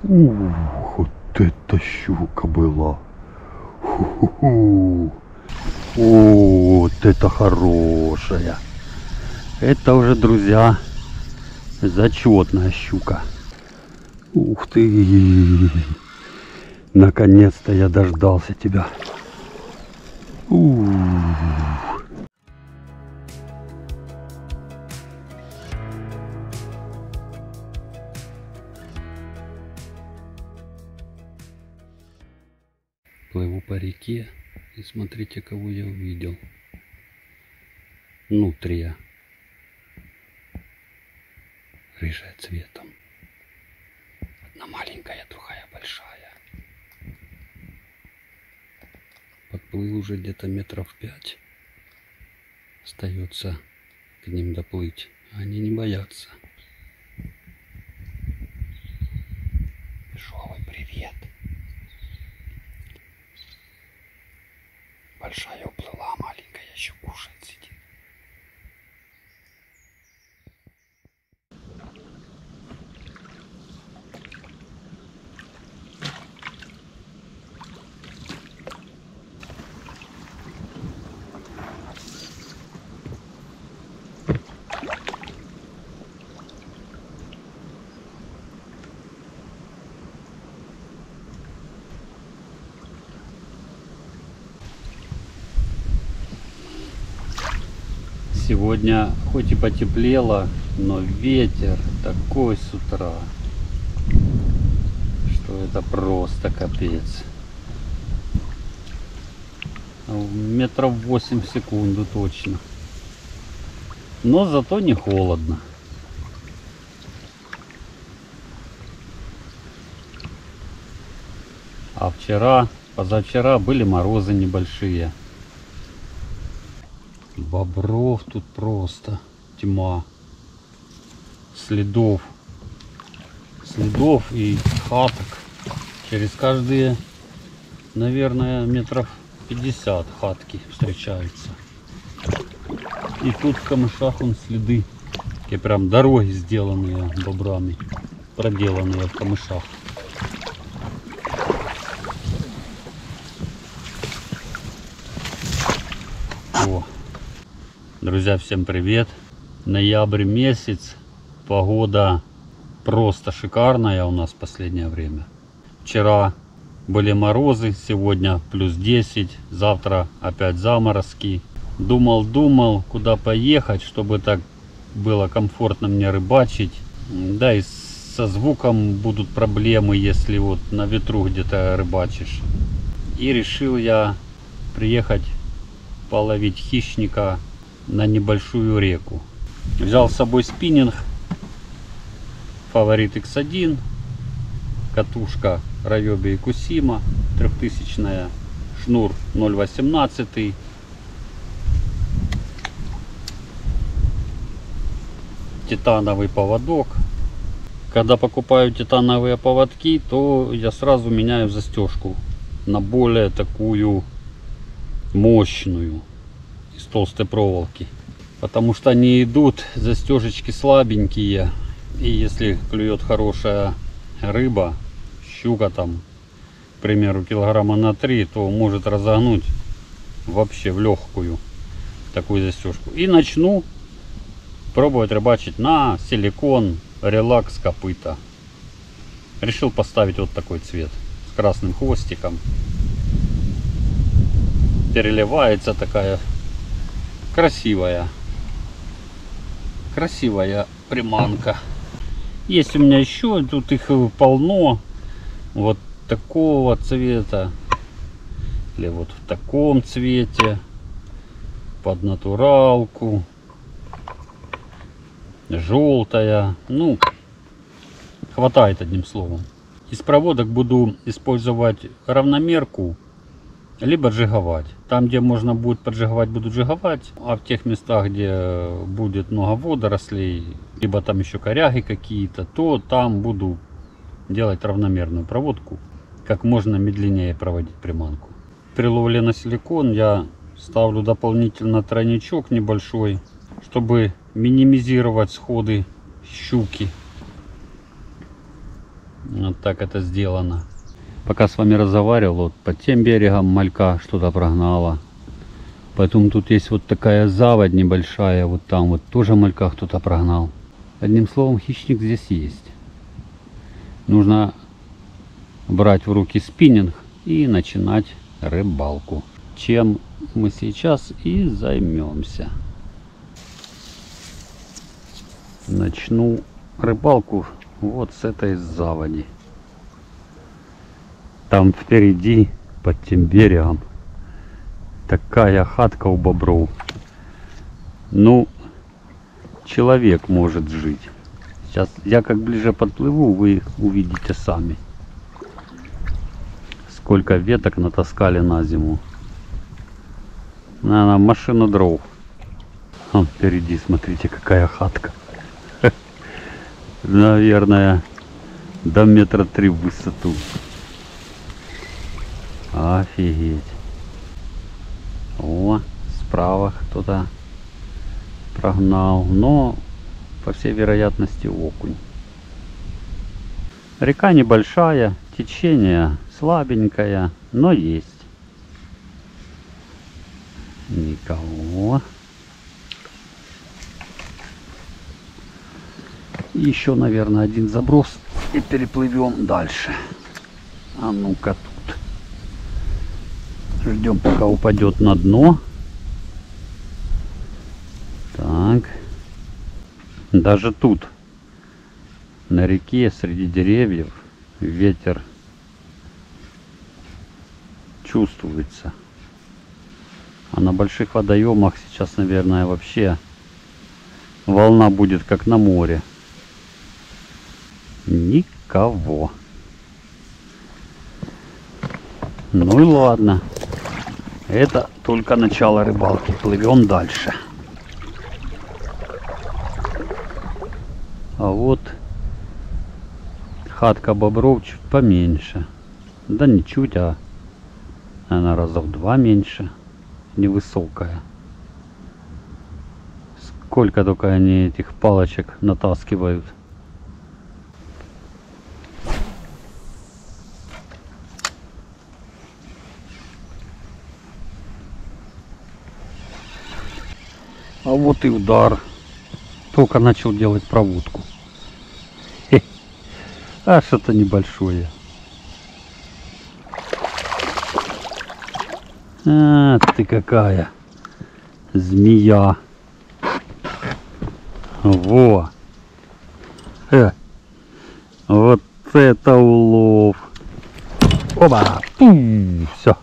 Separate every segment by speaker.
Speaker 1: Ух, вот это щука была. Ху-ху-ху. О, вот это хорошая. Это уже, друзья, зачетная щука. Ух ты. Наконец-то я дождался тебя. Ух. Плыву по реке и смотрите, кого я увидел. Нутрия. Рыжая цветом. Одна маленькая, другая большая. Подплыл уже где-то метров 5. Остается к ним доплыть. Они не боятся. Пешовый привет. Большая уплыла, маленькая еще кушает, сидит. Сегодня хоть и потеплело, но ветер такой с утра, что это просто капец. Метров 8 в секунду точно. Но зато не холодно. А вчера, позавчера были морозы небольшие. Бобров тут просто тьма. Следов и хаток. Через каждые, наверное, метров 50 хатки встречаются. И тут в камышах вон следы. Такие прям дороги, сделанные бобрами. Проделанные в камышах. О. Друзья, всем привет! Ноябрь месяц, погода просто шикарная у нас в последнее время. Вчера были морозы, сегодня плюс 10, завтра опять заморозки. Думал, куда поехать, чтобы так было комфортно мне рыбачить. Да и со звуком будут проблемы, если вот на ветру где-то рыбачишь. И решил я приехать половить хищника на небольшую реку. Взял с собой спиннинг Фаворит X1, катушка Ryobi Kusima 3000, шнур 0,18, титановый поводок. Когда покупаю титановые поводки, то я сразу меняю застежку на более такую мощную, из толстой проволоки, потому что они идут застежечки слабенькие, и если клюет хорошая рыба, щука там, к примеру, килограмма на 3, то может разогнуть вообще в легкую такую застежку. И начну пробовать рыбачить на силикон релакс копыта. Решил поставить вот такой цвет с красным хвостиком. Переливается такая красивая приманка. Есть у меня еще, тут их полно, вот такого цвета или вот в таком цвете, под натуралку, желтая, ну хватает, одним словом. Из проводок буду использовать равномерку либо джиговать. Там, где можно будет поджиговать, буду джиговать, а в тех местах, где будет много водорослей, либо там еще коряги какие-то, то там буду делать равномерную проводку, как можно медленнее проводить приманку. При ловле на силикон я ставлю дополнительно тройничок небольшой, чтобы минимизировать сходы щуки. Вот так это сделано. Пока с вами разговаривал, вот под тем берегом малька что-то прогнала. Поэтому тут есть вот такая заводь небольшая, вот там вот тоже малька кто-то прогнал. Одним словом, хищник здесь есть. Нужно брать в руки спиннинг и начинать рыбалку. Чем мы сейчас и займемся. Начну рыбалку вот с этой заводи. Там впереди, под тем берегом, такая хатка у бобров. Ну, человек может жить. Сейчас я как ближе подплыву, вы увидите сами. Сколько веток натаскали на зиму. Наверное, машину дров. Вон впереди, смотрите, какая хатка. Наверное, до 3 метра в высоту. Офигеть. О, справа кто-то прогнал. Но, по всей вероятности, окунь. Река небольшая, течение слабенькое, но есть. Никого. Еще, наверное, один заброс и переплывем дальше. А ну-ка тут. Ждем, пока упадет на дно. Так. Даже тут, на реке, среди деревьев, ветер чувствуется. А на больших водоемах сейчас, наверное, вообще волна будет как на море. Никого. Ну и ладно. Это только начало рыбалки. Плывем дальше. А вот хатка бобров чуть поменьше. Да не чуть, а она раза в 2 меньше. Невысокая. Сколько только они этих палочек натаскивают. А вот и удар. Только начал делать проводку. А что-то небольшое. А, ты какая змея. Во. Вот это улов. Оба. Все.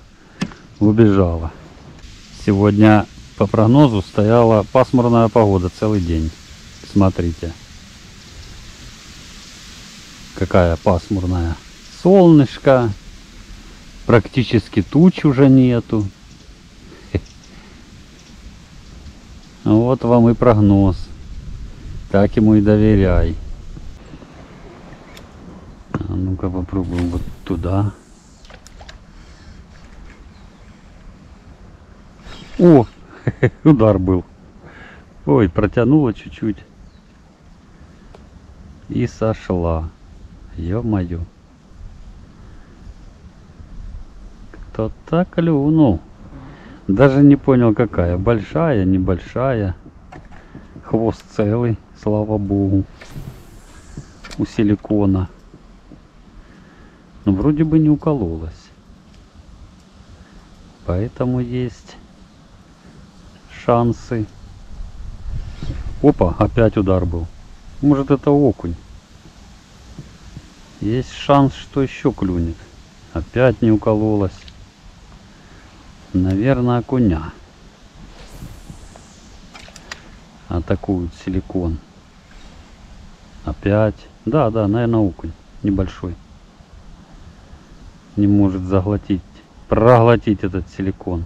Speaker 1: Убежала. Сегодня по прогнозу стояла пасмурная погода целый день. Смотрите. Какая пасмурная. Солнышко. Практически туч уже нету. Вот вам и прогноз. Так ему и доверяй. А ну-ка попробуем вот туда. О! Удар был. Ой, протянула чуть-чуть. И сошла. Ё-моё. Кто-то клюнул. Даже не понял какая. Большая, небольшая. Хвост целый, слава богу. У силикона. Но вроде бы не укололась. Поэтому есть шансы. Опа, опять удар был. Может, это окунь. Есть шанс, что еще клюнет. Опять не укололась. Наверное, окуня. Атакуют силикон. Опять. Да, наверное, окунь. Небольшой. Не может заглотить. Проглотить этот силикон.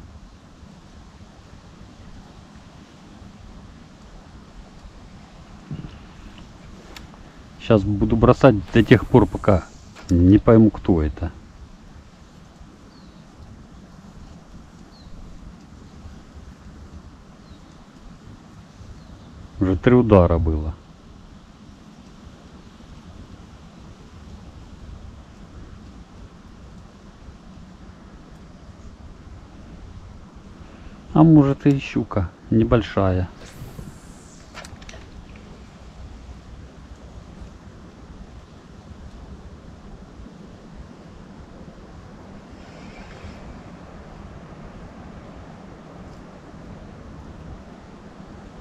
Speaker 1: Сейчас буду бросать до тех пор, пока не пойму, кто это. Уже 3 удара было. А может и щука небольшая.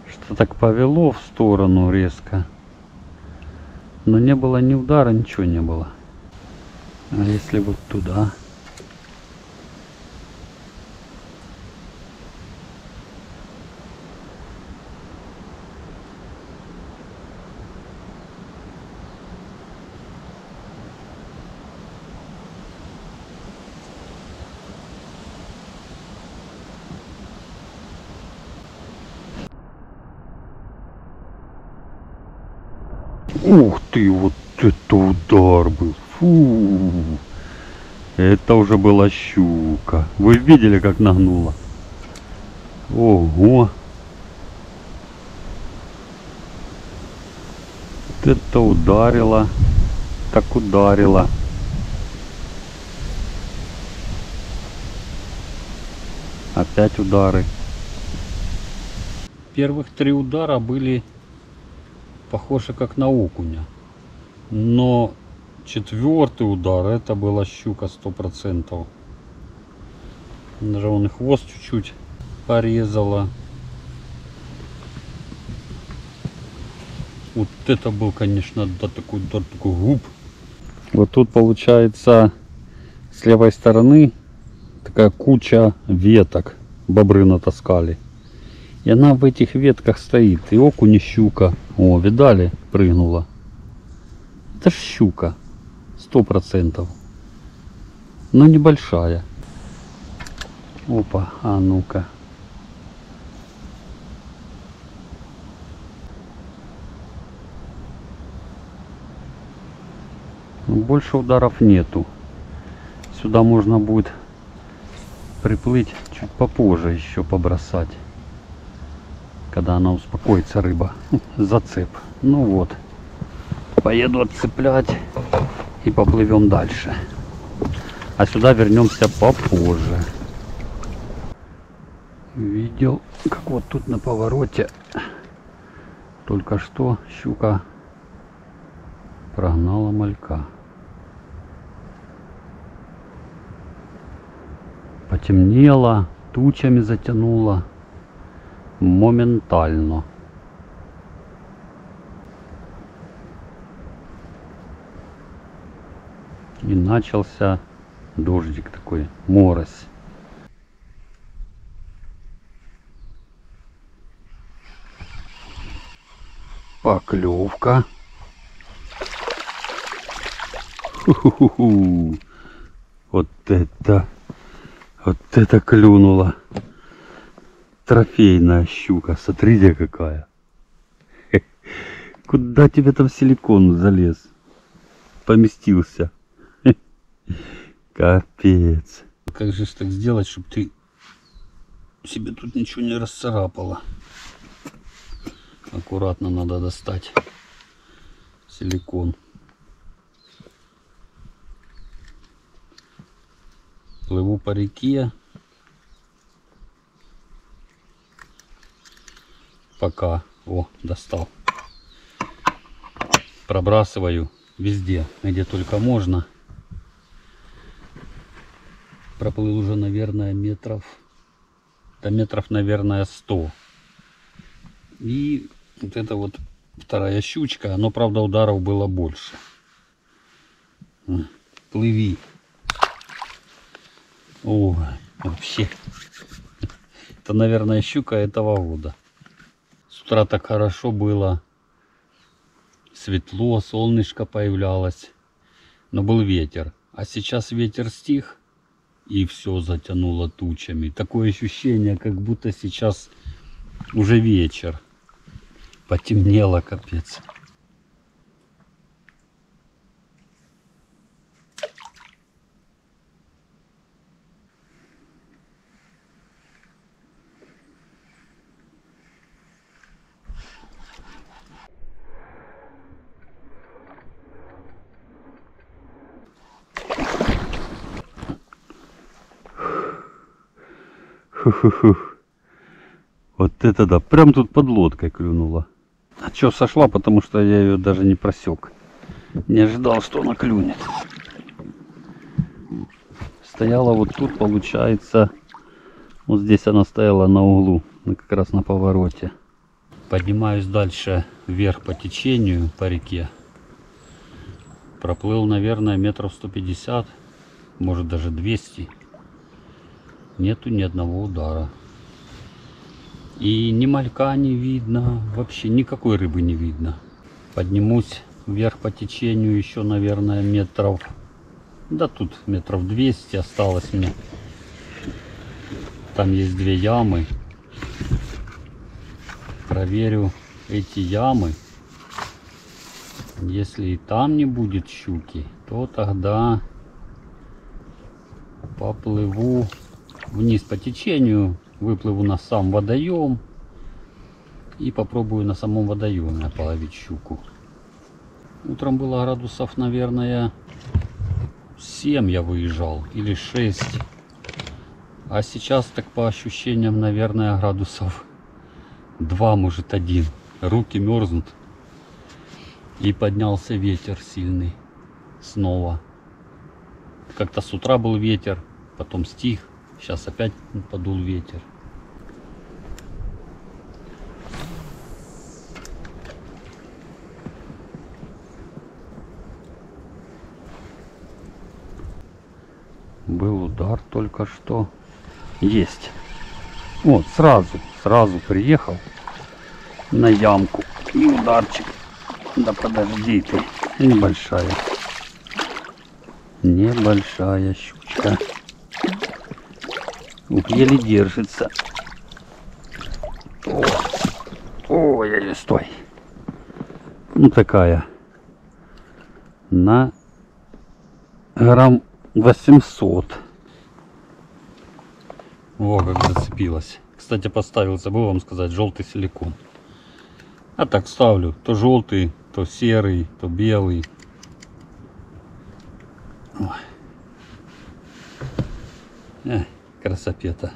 Speaker 1: Что так повело в сторону резко. Но не было ни удара, ничего не было. А если вот туда? Ух ты, вот это удар был. Фу. Это уже была щука. Вы видели, как нагнула? Ого. Вот это ударило. Так ударило. Опять удары. Первых 3 удара были похожи как на окуня. Но 4-й удар это была щука 100%. Даже он и хвост чуть-чуть порезала. Вот это был, конечно, да, такой губ. Вот тут получается с левой стороны такая куча веток бобры натаскали. И она в этих ветках стоит. И окунь, и щука. О, видали? Прыгнула. Это ж щука. 100%. Но небольшая. Опа, а ну-ка. Больше ударов нету. Сюда можно будет приплыть чуть попозже, еще побросать. Когда она успокоится, рыба. Зацеп. Ну вот. Поеду отцеплять и поплывем дальше. А сюда вернемся попозже. Видел, как вот тут на повороте только что щука прогнала малька. Потемнело, тучами затянуло моментально. И начался дождик такой, морось. Поклевка. Ху-ху-ху-ху. Вот это клюнула. Трофейная щука. Смотрите какая. Куда тебе там силикон залез? Поместился. Капец. Как же так сделать, чтобы ты себе тут ничего не расцарапала? Аккуратно надо достать силикон. Плыву по реке. Пока. О, достал. Пробрасываю везде, где только можно. Проплыл уже, наверное, метров, наверное, 100. И вот это вот вторая щучка, но, правда, ударов было больше. Плыви. О, вообще. Это, наверное, щука этого года. С утра так хорошо было. Светло, солнышко появлялось. Но был ветер. А сейчас ветер стих. И все затянуло тучами. Такое ощущение, как будто сейчас уже вечер. Потемнело, капец. Фу-фу-фу. Вот это да, прям тут под лодкой клюнула. А чё сошла, потому что я ее даже не просек. Не ожидал, что она клюнет. Стояла вот тут, получается, вот здесь она стояла на углу, как раз на повороте. Поднимаюсь дальше вверх по течению, по реке. Проплыл, наверное, метров 150, может даже 200. Нету ни одного удара. И ни малька не видно, вообще никакой рыбы не видно. Поднимусь вверх по течению еще, наверное, метров... Да тут метров 200 осталось мне. Там есть 2 ямы. Проверю эти ямы. Если и там не будет щуки, то тогда поплыву вниз по течению. Выплыву на сам водоем и попробую на самом водоеме половить щуку. Утром было градусов, наверное, 7 я выезжал или 6. А сейчас, так по ощущениям, наверное, градусов 2, может 1. Руки мерзнут. И поднялся ветер сильный снова. Как-то с утра был ветер, потом стих. Сейчас опять подул ветер. Был удар только что. Есть. Вот, сразу приехал на ямку. И ударчик. Да подожди ты. Небольшая. Небольшая щучка. Еле держится. Ой, стой. Ну такая. На грамм 800. О, как зацепилась. Кстати, поставил, забыл вам сказать, желтый силикон. А так ставлю. То желтый, то серый, то белый. Ой. Красопета.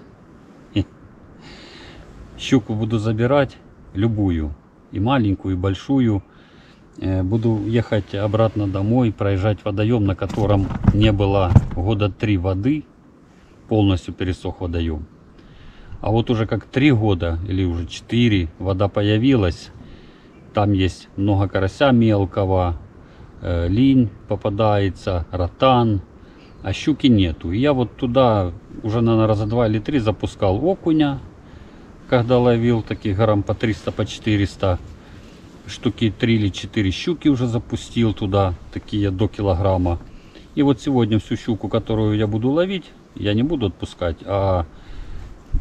Speaker 1: Щуку буду забирать, любую, и маленькую, и большую. Буду ехать обратно домой, проезжать водоем, на котором не было года 3 воды, полностью пересох водоем. А вот уже как 3 года или уже 4 вода появилась. Там есть много карася мелкого, линь попадается, ротан. А щуки нету. И я вот туда уже, наверное, раза 2 или 3 запускал окуня, когда ловил таких грамм по 300, по 400. Штуки 3 или 4 щуки уже запустил туда, такие до килограмма. И вот сегодня всю щуку, которую я буду ловить, я не буду отпускать, а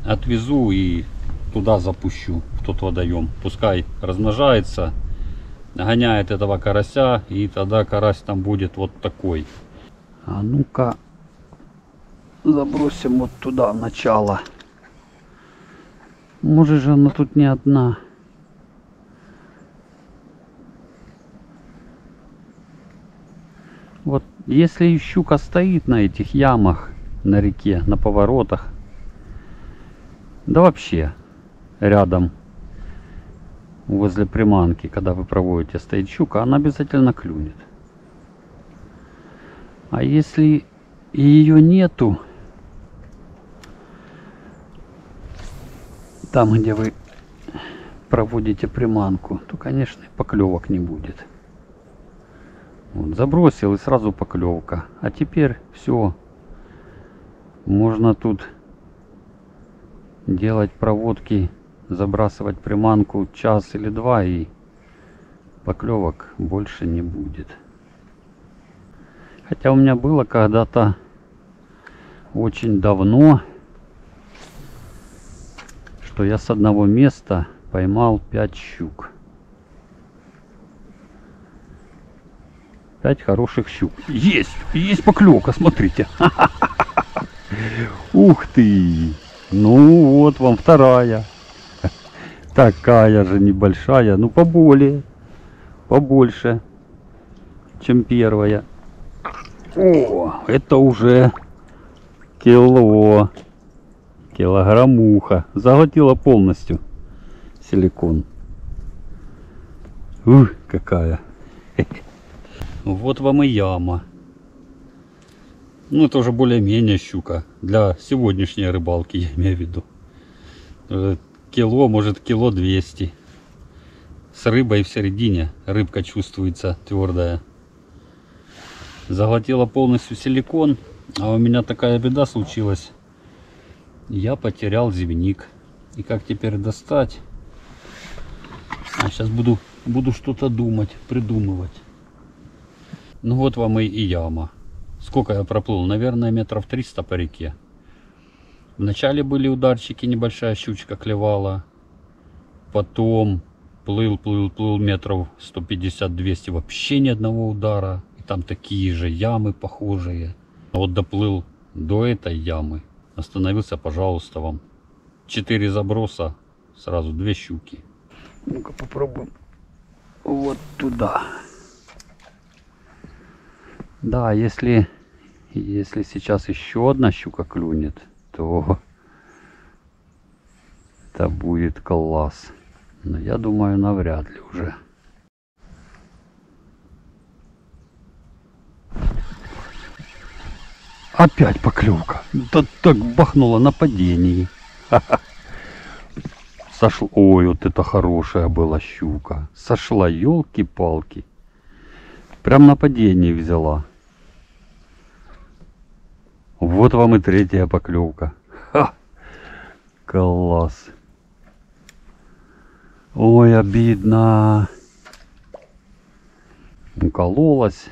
Speaker 1: отвезу и туда запущу, в тот водоем. Пускай размножается, гоняет этого карася, и тогда карась там будет вот такой. А ну-ка забросим вот туда в начало. Может же она тут не одна. Вот если щука стоит на этих ямах на реке, на поворотах, да вообще рядом возле приманки, когда вы проводите, стоит щука, она обязательно клюнет. А если ее нету, там, где вы проводите приманку, то, конечно, поклевок не будет. Вот, забросил и сразу поклевка. А теперь все. Можно тут делать проводки, забрасывать приманку час или 2, и поклевок больше не будет. Хотя у меня было когда-то очень давно, что я с одного места поймал 5 щук. 5 хороших щук. Есть поклевка, смотрите. Ух ты! Ну вот вам вторая. Такая же небольшая, ну поболее, побольше, чем первая. О, это уже килограммуха. Заглотила полностью. силикон. Какая. Вот вам и яма. Ну, это уже более-менее щука. Для сегодняшней рыбалки, я имею в виду. Кило, может, кило 200. С рыбой в середине. Рыбка чувствуется твердая. Заглотила полностью силикон. А у меня такая беда случилась. Я потерял зевник. И как теперь достать? Сейчас буду что-то думать, придумывать. Ну вот вам и яма. Сколько я проплыл? Наверное, метров 300 по реке. Вначале были ударчики, небольшая щучка клевала. Потом плыл метров 150-200. Вообще ни одного удара. И там такие же ямы похожие. Вот доплыл до этой ямы. Остановился, пожалуйста, вам. 4 заброса. Сразу 2 щуки. Ну-ка попробуем. Вот туда. Да, если сейчас еще одна щука клюнет, то это будет класс. Но я думаю, навряд ли уже. Опять поклевка. Да так бахнуло на падении. Сошло. Ой, вот это хорошая была щука. Сошла, елки-палки. Прям на падении взяла. Вот вам и 3-я поклевка. Ха! Класс. Ой, обидно. Укололась.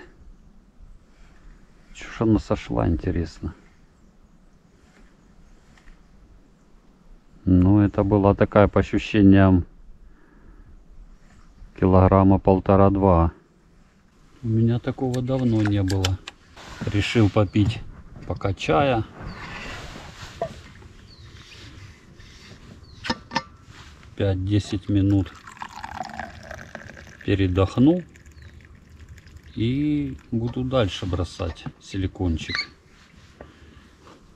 Speaker 1: Чё ж она сошла, интересно. Ну, это была такая, по ощущениям, килограмма 1,5-2. У меня такого давно не было. Решил попить пока чая. Пять-10 минут передохну. И буду дальше бросать силикончик.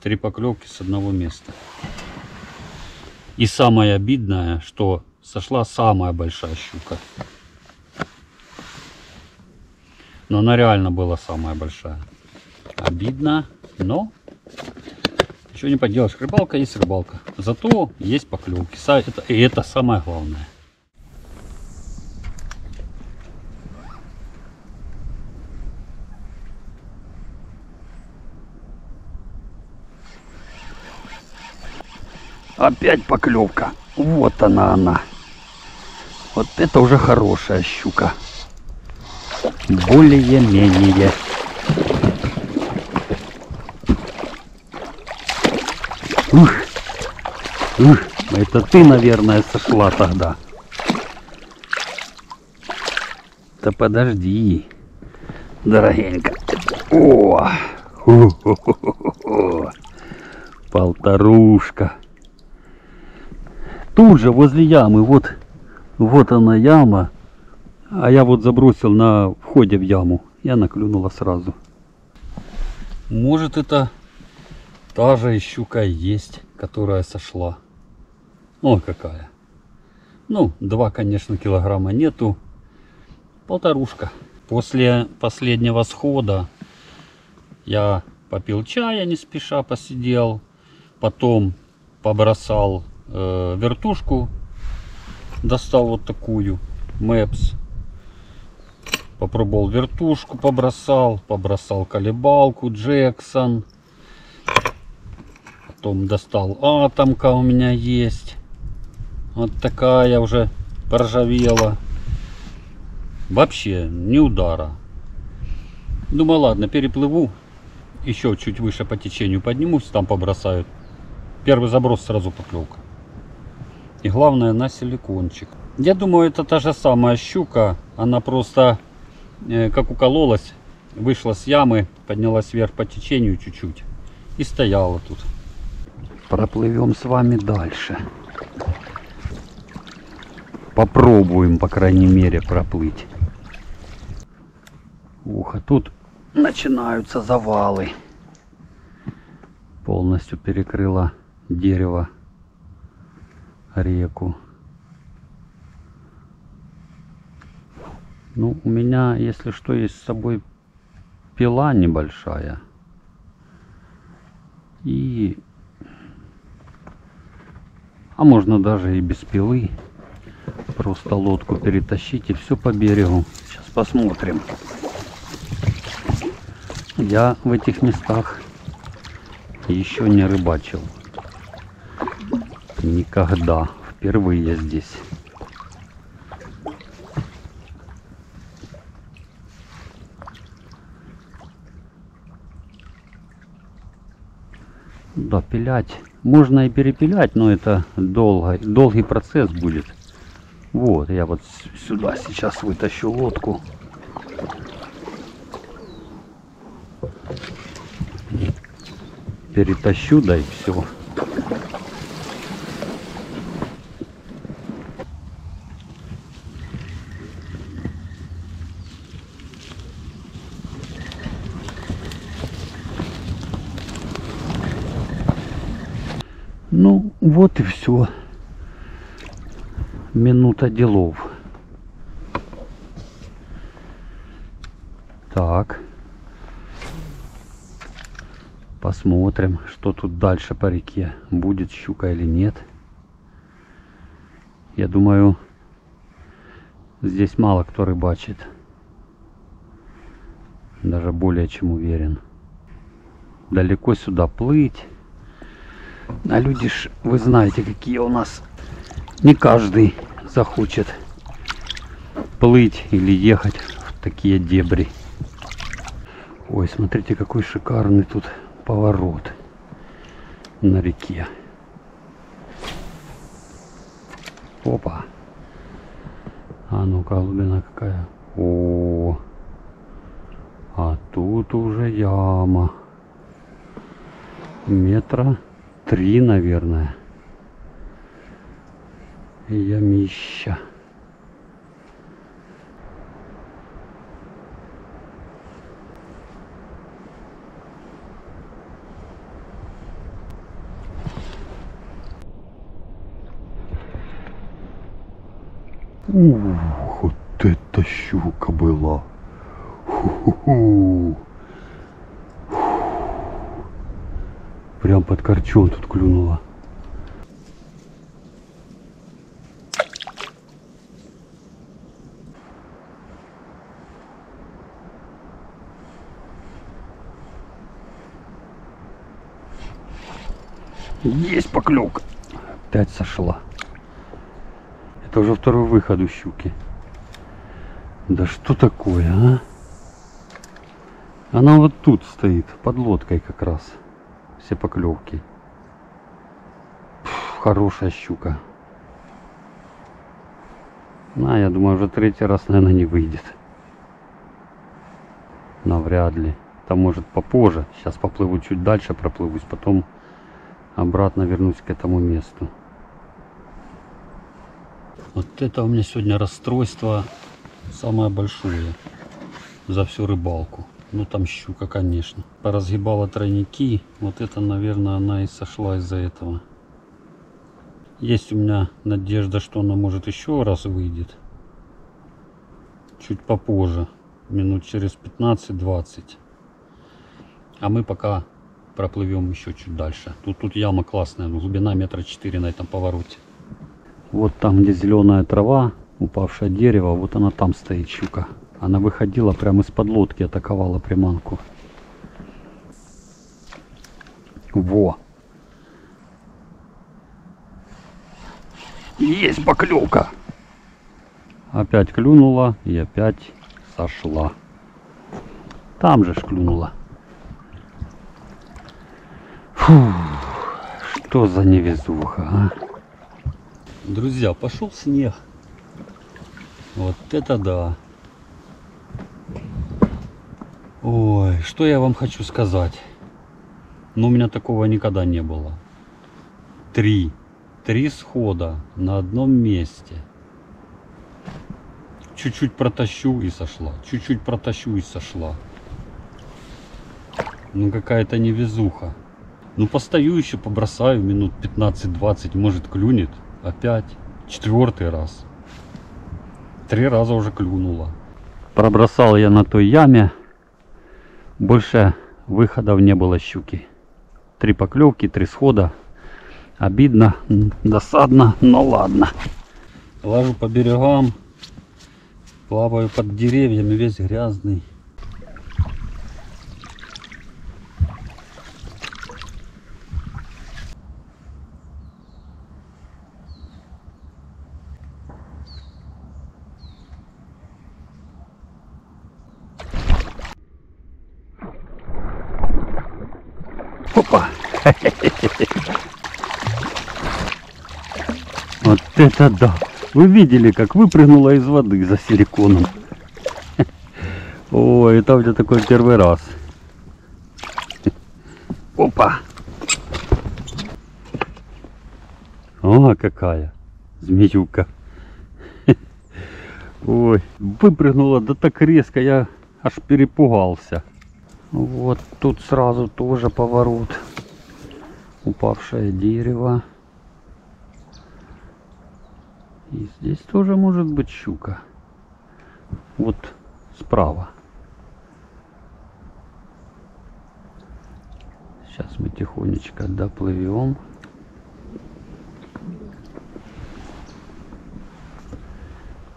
Speaker 1: 3 поклевки с одного места. И самое обидное, что сошла самая большая щука. Но она реально была самая большая. Обидно, но ничего не поделаешь. Рыбалка есть рыбалка. Зато есть поклевки. И это самое главное. Опять поклевка. Вот она. Вот это уже хорошая щука. Более-менее. Это ты, наверное, сошла тогда. Да подожди, дорогенька. О! Полторушка. Тут же возле ямы, вот она яма, а я вот забросил на входе в яму, и она клюнула сразу. Может, это та же щука есть, которая сошла. Ой, какая. Ну, 2, конечно, килограмма нету. Полторушка. После последнего схода я попил чая, не спеша посидел, потом побросал вертушку, достал вот такую Мэпс, попробовал вертушку, побросал колебалку Джексон, потом достал атомка, у меня есть вот такая, уже поржавела, вообще ни удара. Думаю, ладно, переплыву, еще чуть выше по течению поднимусь, там побросаю. Первый заброс, сразу поклевка. И главное, на силикончик. Я думаю, это та же самая щука. Она просто, как укололась, вышла с ямы, поднялась вверх по течению чуть-чуть и стояла тут. Проплывем с вами дальше. Попробуем, по крайней мере, проплыть. Ух, а тут начинаются завалы. Полностью перекрыло дерево реку. Ну, у меня, если что, есть с собой пила небольшая. А можно даже и без пилы. Просто лодку перетащить и все по берегу. Сейчас посмотрим. Я в этих местах еще не рыбачил. Никогда. Впервые я здесь. Да, пилять. Можно и перепилять, но это долгий процесс будет. Вот, я вот сюда сейчас вытащу лодку. Перетащу, да и все. Ну, вот и все. Минута делов. Так. Посмотрим, что тут дальше по реке. Будет щука или нет. Я думаю, здесь мало кто рыбачит. Даже более чем уверен. Далеко сюда плыть. А люди ж, вы знаете, какие у нас. Не каждый захочет плыть или ехать в такие дебри. Ой, смотрите, какой шикарный тут поворот на реке. Опа. А ну-ка, глубина какая. О, а тут уже яма. Метра 3, наверное. Ямища. Ух, вот это щука была. Ху-ху-ху. Прям под корчом тут клюнула. Есть поклевка. Опять сошла. Это уже второй выход у щуки. Да что такое, а? Она вот тут стоит, под лодкой как раз. Все поклевки. Хорошая щука. Я думаю, уже третий раз, наверное, не выйдет. Навряд ли. Там может попозже. Сейчас поплыву чуть дальше, проплывусь, потом обратно вернусь к этому месту. Вот это у меня сегодня расстройство самое большое за всю рыбалку. Ну там щука, конечно. Поразгибала тройники. Вот это, наверное, она и сошла из-за этого. Есть у меня надежда, что она может еще раз выйдет. Чуть попозже. Минут через 15-20. А мы пока проплывем еще чуть дальше. Тут яма классная. Глубина 1,4 метра на этом повороте. Вот там, где зеленая трава, упавшее дерево, вот она там стоит, щука. Она выходила прямо из-под лодки, атаковала приманку. Во! Есть поклевка! Опять клюнула и опять сошла. Там же клюнула. Фу, что за невезуха, а? Друзья, пошел снег. Вот это да. Ой, что я вам хочу сказать. Но у меня такого никогда не было. Три схода на одном месте. Чуть-чуть протащу и сошла. Чуть-чуть протащу и сошла. Ну какая-то невезуха. Ну постою еще, побросаю минут 15-20, может клюнет. Опять. 4-й раз. 3 раза уже клюнула. Пробросал я на той яме. Больше выходов не было щуки. 3 поклевки, 3 схода. Обидно, досадно, но ладно. Лажу по берегам. Плаваю под деревьями, весь грязный. Опа! Вот это да! Вы видели, как выпрыгнула из воды за силиконом? Ой, это у меня такой первый раз. Опа! О, какая змеюка! Ой, выпрыгнула, да так резко, я аж перепугался. Вот тут сразу тоже поворот. Упавшее дерево. И здесь тоже может быть щука. Вот справа. Сейчас мы тихонечко доплывем.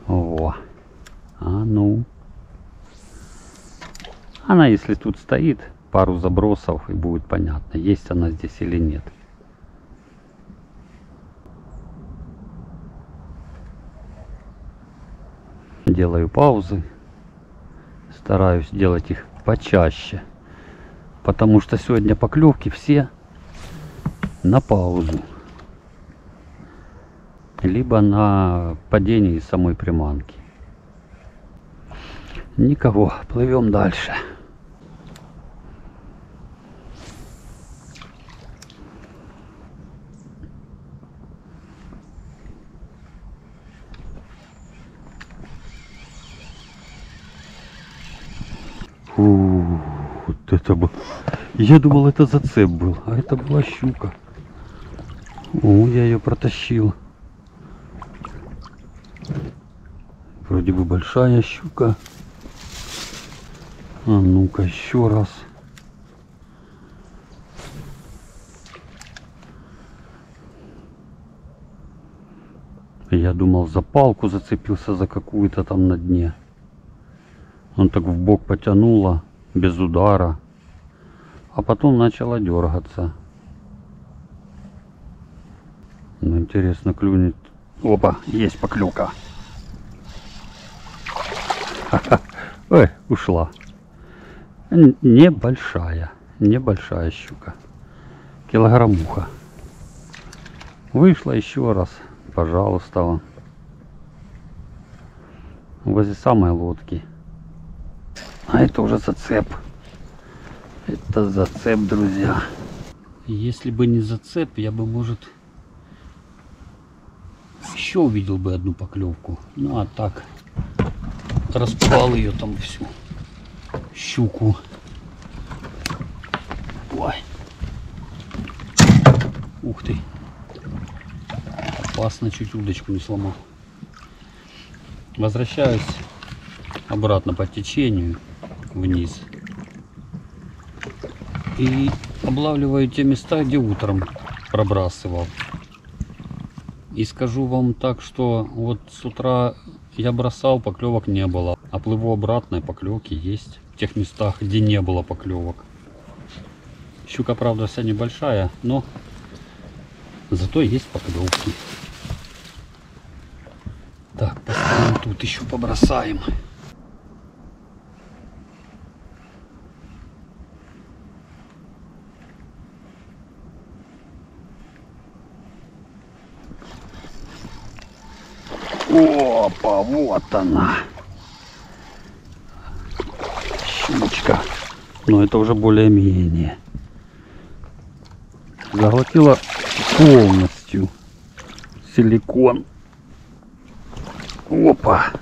Speaker 1: О, а ну. Она, если тут стоит, пару забросов, и будет понятно, есть она здесь или нет. Делаю паузы. Стараюсь делать их почаще. Потому что сегодня поклевки все на паузу. Либо на падении самой приманки. Никого, плывем дальше. Фу, вот это был. Я думал, это зацеп был, а это была щука. О, я ее протащил. Вроде бы большая щука. А ну-ка еще раз. Я думал, за палку зацепился, за какую-то там на дне. Он так в бок потянуло, без удара. А потом начала дергаться. Ну, интересно, клюнет. Опа, есть поклевка. Ой, ушла. Небольшая щука. Килограммуха. Вышла еще раз. Пожалуйста. Возле самой лодки. А это уже зацеп. Это зацеп, друзья. Если бы не зацеп, я бы, может, еще увидел бы одну поклевку. Ну а так, распугал ее там всю щуку. Ой. Ух ты. Опасно, чуть удочку не сломал. Возвращаюсь обратно по течению вниз. И облавливаю те места, где утром пробрасывал. И скажу вам так, что вот с утра я бросал, поклевок не было. А плыву обратно, и поклевки есть в тех местах, где не было поклевок. Щука, правда, вся небольшая, но зато есть поклевки. Так, поставим тут, еще побросаем. Опа, вот она. Щучка. Но это уже более-менее. Заглотила полностью силикон. Опа.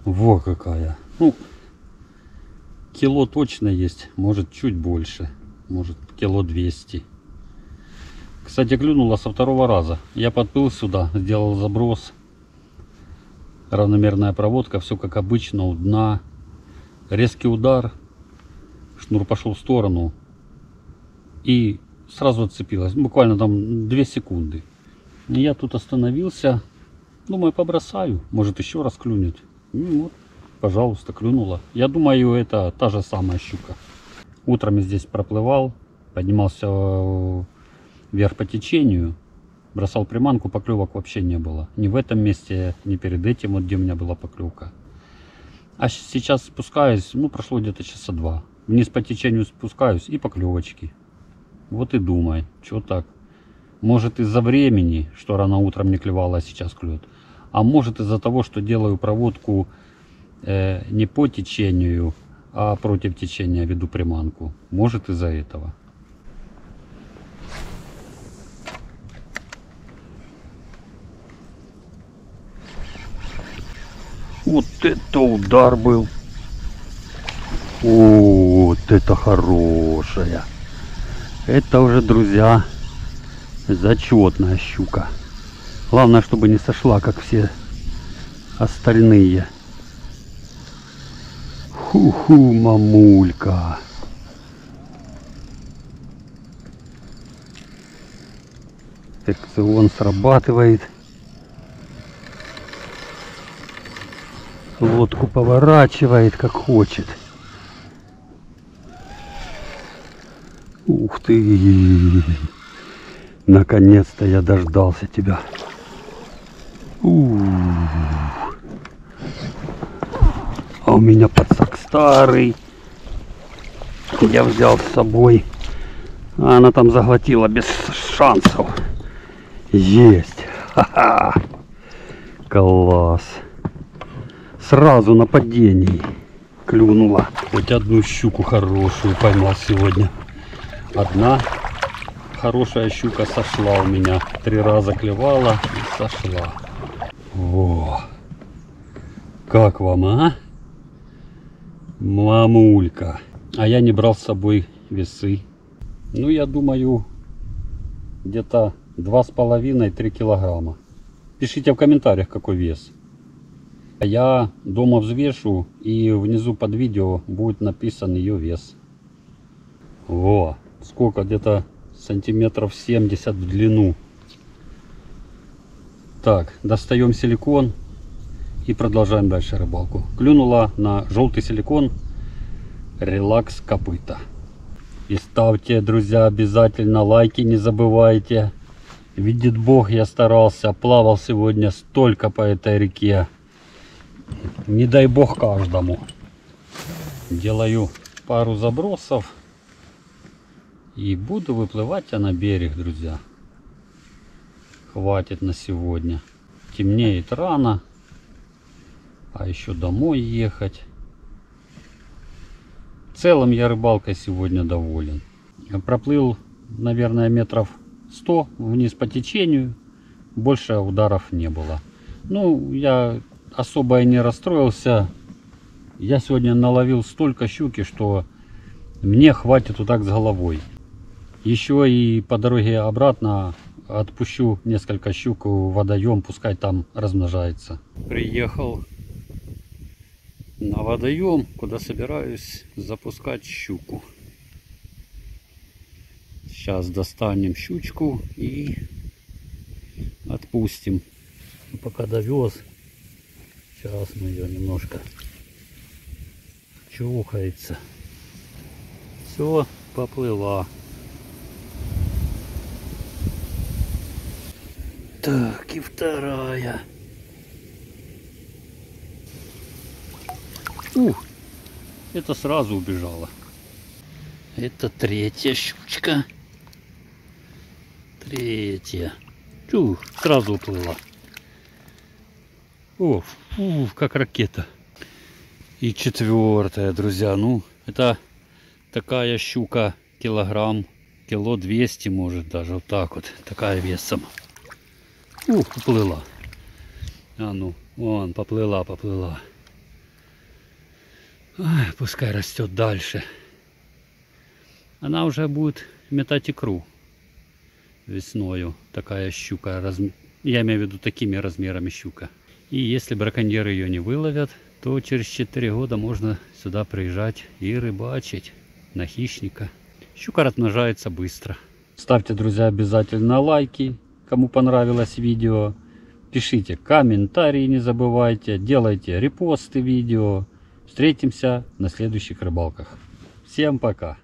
Speaker 1: Во какая. Ну, кило точно есть. Может чуть больше. Может кило 200. Кстати, клюнула со второго раза. Я подплыл сюда, сделал заброс. равномерная проводка, все как обычно у дна. Резкий удар, шнур пошел в сторону и сразу отцепилась. Буквально там 2 секунды. И я тут остановился. Думаю, побросаю. Может, еще раз клюнет. Ну вот, пожалуйста, клюнула. Я думаю, это та же самая щука. Утром я здесь проплывал, поднимался вверх по течению, бросал приманку, поклевок вообще не было. Ни в этом месте, ни перед этим, вот где у меня была поклевка. А сейчас спускаюсь, ну, прошло где-то часа 2. Вниз по течению спускаюсь и поклевочки. Вот и думай, что так. Может, из-за времени, что рано утром не клевало, а сейчас клюет. А может, из-за того, что делаю проводку не по течению, а против течения, веду приманку. Может, из-за этого. Вот это удар был. О, вот это хорошая. Это уже, друзья, зачетная щука. Главное, чтобы не сошла, как все остальные. Ху-ху, мамулька. Фрикцион срабатывает. Лодку поворачивает, как хочет. Ух ты! Наконец-то я дождался тебя. А у меня подсак старый. Я взял с собой. А она там заглотила без шансов. Есть. Ха-ха. Класс. Сразу на падении клюнула. Хоть одну щуку хорошую поймал сегодня. Одна хорошая щука сошла у меня. 3 раза клевала и сошла. Во. Как вам, а? Мамулька. А я не брал с собой весы. Ну, я думаю, где-то 2,5-3 килограмма. Пишите в комментариях, какой вес. Я дома взвешу, и внизу под видео будет написан ее вес. Во, сколько, где-то сантиметров 70 в длину. Так, достаем силикон и продолжаем дальше рыбалку. Клюнула на желтый силикон релакс копыта. И ставьте, друзья, обязательно лайки, не забывайте. Видит Бог, я старался, плавал сегодня столько по этой реке. Не дай бог каждому. Делаю пару забросов и буду выплывать на берег, друзья. Хватит на сегодня. Темнеет рано, а еще домой ехать. В целом я рыбалкой сегодня доволен. Я проплыл, наверное, метров 100 вниз по течению. Больше ударов не было. Ну, я особо и не расстроился. Я сегодня наловил столько щуки, что мне хватит вот так с головой. Еще и по дороге обратно отпущу несколько щук в водоем, пускай там размножается. Приехал на водоем, куда собираюсь запускать щуку. Сейчас достанем щучку и отпустим. Пока довез. Сейчас мы ее немножко чухается. Все, поплыла. Так, и вторая. Ух, это сразу убежала. Это третья щучка. Третья. Чух, сразу уплыла. О, как ракета. И четвертая, друзья. Ну, это такая щука килограмм, кило 200 может даже. Вот так вот. Такая весом. Уплыла. А ну, вон, поплыла, поплыла. Ай, пускай растет дальше. Она уже будет метать икру весною. Такая щука. Я имею в виду такими размерами щука. И если браконьеры ее не выловят, то через 4 года можно сюда приезжать и рыбачить на хищника. Щука размножается быстро. Ставьте, друзья, обязательно лайки, кому понравилось видео. Пишите комментарии, не забывайте. Делайте репосты видео. Встретимся на следующих рыбалках. Всем пока!